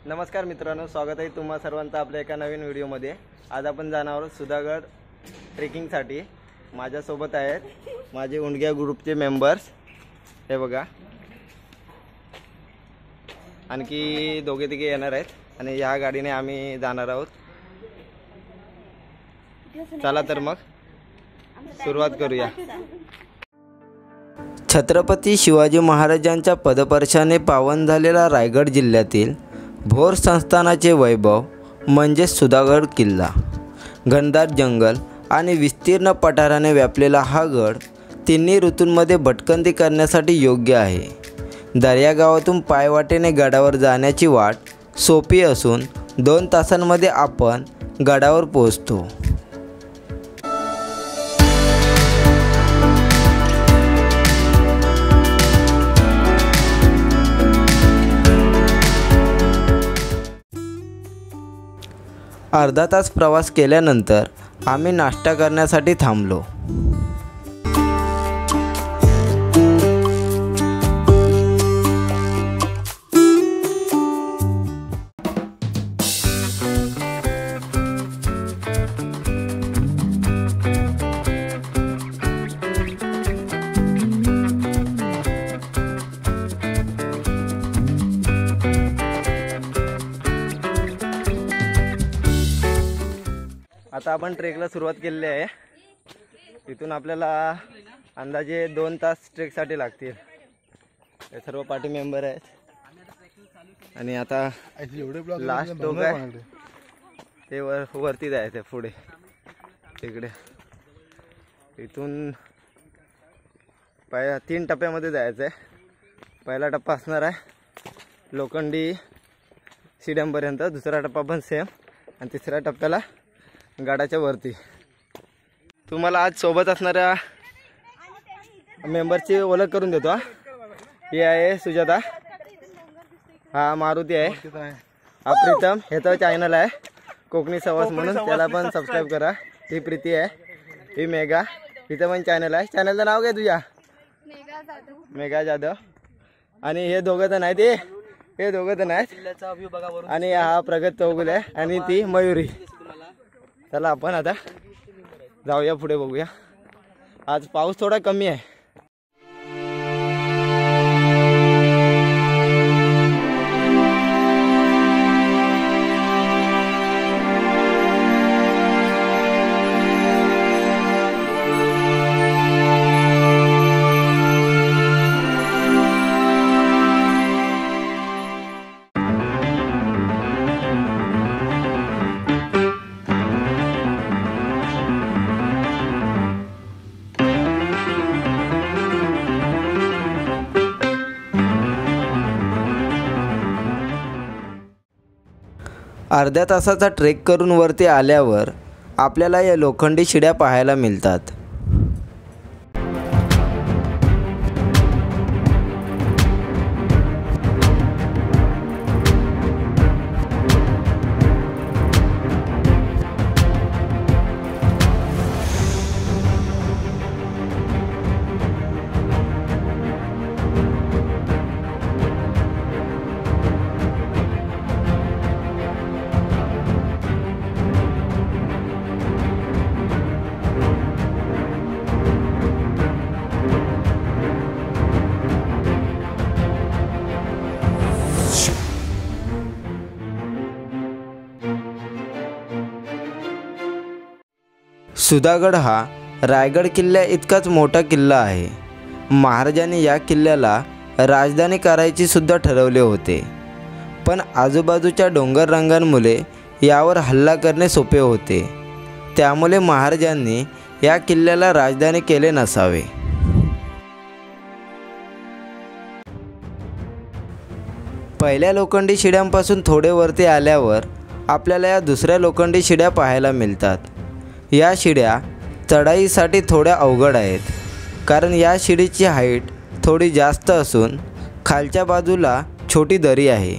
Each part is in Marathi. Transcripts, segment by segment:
नमस्कार मित्रांनो, स्वागत आहे तुम्हा सर्वांचं आपल्या एका नवीन व्हिडिओमध्ये। आज आपण जाणार आहोत सुधागड ट्रेकिंगसाठी। माझ्यासोबत आहेत माझे उंडग्या ग्रुपचे मेंबर्स, हे बघा, आणखी दोघे तिघे येणार आहेत आणि या गाडीने आम्ही जाणार आहोत। चला तर मग सुरुवात करूया। छत्रपती शिवाजी महाराजांच्या पदस्पर्शाने पावन झालेला रायगड जिल्ह्यातील भोर संस्थानाचे वैभव म्हणजे सुधागड किल्ला। घनदाट जंगल आणि विस्तीर्ण पठाराने व्यापलेला हा गड तिन्ही ऋतूंमध्ये भटकंती करण्यासाठी योग्य आहे। दर्यागावातून पायवाटेने गडावर जाण्याची वाट सोपी असून 2 तासांमध्ये आपण गडावर पोहोचतो। अर्धा तास प्रवास केल्यानंतर आम्ही नाश्ता करण्यासाठी थांबलो। आता आपण ट्रेकला सुरुवात केलेली आहे। इथून आपल्याला अंदाजे 2 तास ट्रेकसाठी लागतील। हे सर्व पार्टी मेंबर आहेत आणि आता लास्ट दोघं आहे ते वरती जायचं पुढे तिकडे। इथून 3 टप्प्यामध्ये जायचं आहे। पहिला टप्पा असणार आहे लोखंडी शिड्यांपर्यंत, दुसरा टप्पा पण सेम आणि तिसऱ्या टप्प्याला गडाच्या वरती। तुम्हाला आज सोबत असणाऱ्या मेंबरची ओळख करून देतो। ही आहे सुजाता, हा मारुती आहे, हा प्रीतम, ह्याचा चॅनल आहे कोकणी सवास म्हणून, त्याला पण सबस्क्राईब करा। ही प्रीती आहे, ही मेघा, हिचं पण चॅनल आहे। चॅनलचं नाव काय तुझ्या? मेघा जाधव। आणि हे दोघं जण आहेत, हे दोघं जण आहेत, आणि हा प्रगत चौगुले आहे आणि ती मयुरी। चला आपण आता जाऊया पुढे, बघूया। आज पाऊस थोडा कमी आहे। अर्ध्या तासाचा ट्रेक करून वरती आल्यावर आपल्याला या लोखंडी शिड्या पाहायला मिळतात। सुधागड हा रायगड किल्ल्या इतकाच मोठा किल्ला आहे। महाराजांनी या किल्ल्याला राजधानी करायची सुद्धा ठरवले होते, पण आजूबाजूच्या डोंगर रांगांमुळे यावर हल्ला करणे सोपे होते, त्यामुळे महाराजांनी या किल्ल्याला राजधानी केले नसावे। पहिल्या लोखंडी शिड्यांपासून थोडे वरती आल्यावर आपल्याला या दुसऱ्या लोखंडी शिड्या पाहायला मिळतात। या शिड्या चढाईसाठी थोड्या अवघड आहेत, कारण या शिडीची हाईट थोडी जास्त असून खालच्या बाजूला छोटी दरी आहे।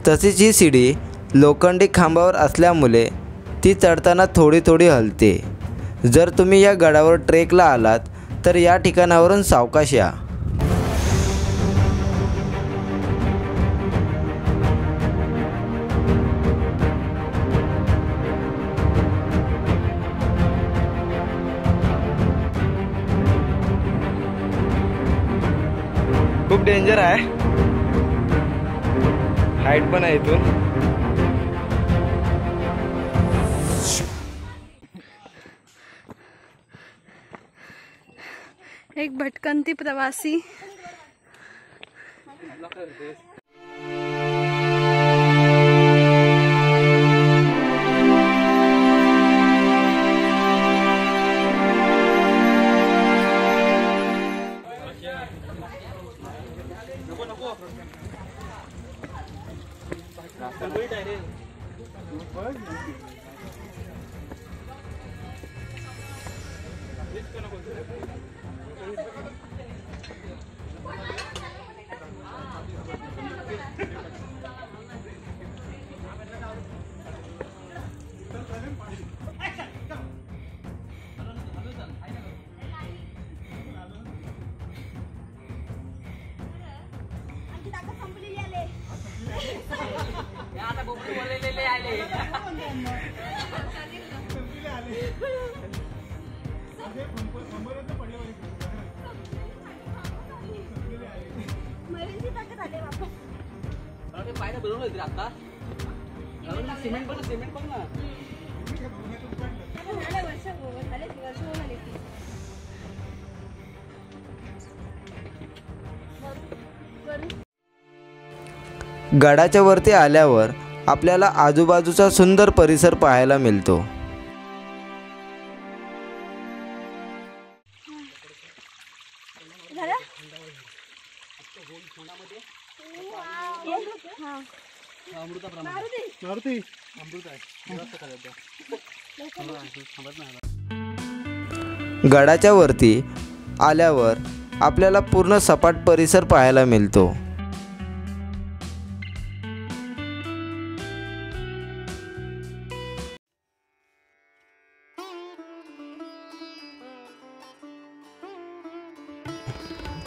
तसेच ही शिडी लोखंडी खांबावर असल्यामुळे ती चढताना थोडी हलते। जर तुम्ही या गडावर ट्रेकला आलात तर या ठिकाणावरून सावकाश या। खूप डेंजर आहे, हाईट पण आहे इथून. एक भटकंती प्रवासी. गडाच्या वरती आल्यावर आपल्याला आजूबाजूचा सुंदर परिसर पाहायला मिळतो. गडाच्या वरती आल्यावर आपल्याला पूर्ण सपाट परिसर पाहायला मिळतो.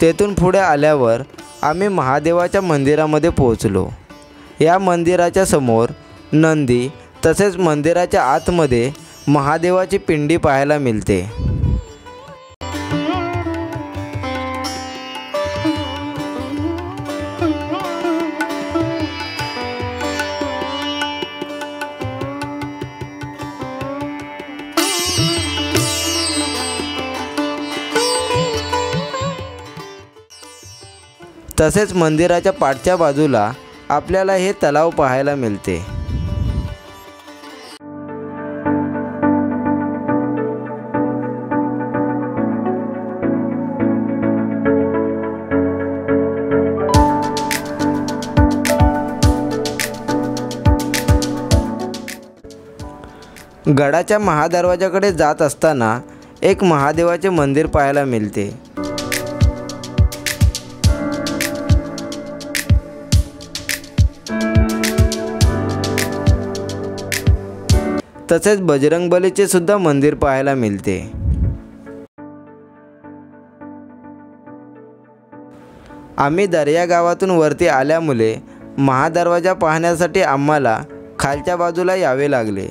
तेथून पुढे आल्यावर आम्ही महादेवाच्या मंदिरामध्ये पोहोचलो. या मंदिराच्या समोर नंदी तसेच मंदिराच्या आतमध्ये महादेवाची पिंडी पाहायला मिळते. तसेच मंदिराच्या पाठच्या बाजूला आपल्याला हे तलाव पाहायला मिळते. गडाच्या महादरवाजाकडे जात असताना एक महादेवाचे मंदिर पाहायला मिळते. तसेच बजरंगबलीचे सुद्धा मंदिर पाहायला मिळते. आम्ही दर्या गावातून वरती आल्यामुळे महादरवाजा पाहण्यासाठी आम्हाला खालच्या बाजूला यावे लागले.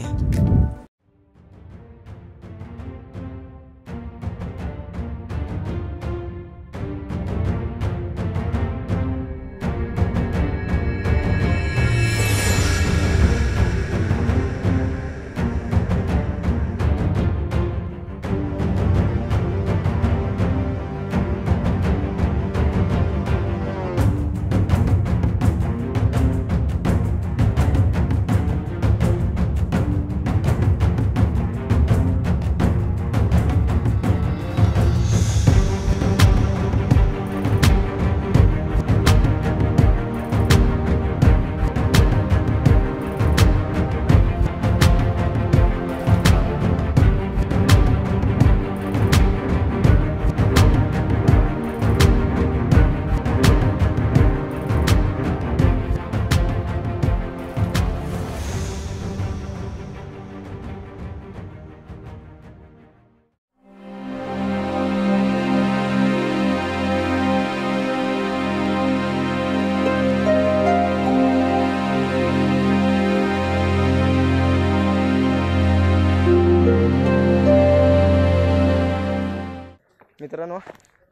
मित्रांनो,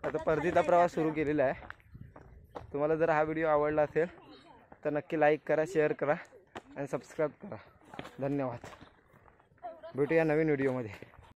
आता परतीचा प्रवास सुरू केलेला आहे. तुम्हाला जर हा व्हिडिओ आवडला असेल तर नक्की लाईक करा, शेअर करा आणि सबस्क्राईब करा. धन्यवाद. भेटूया नवीन व्हिडिओमध्ये.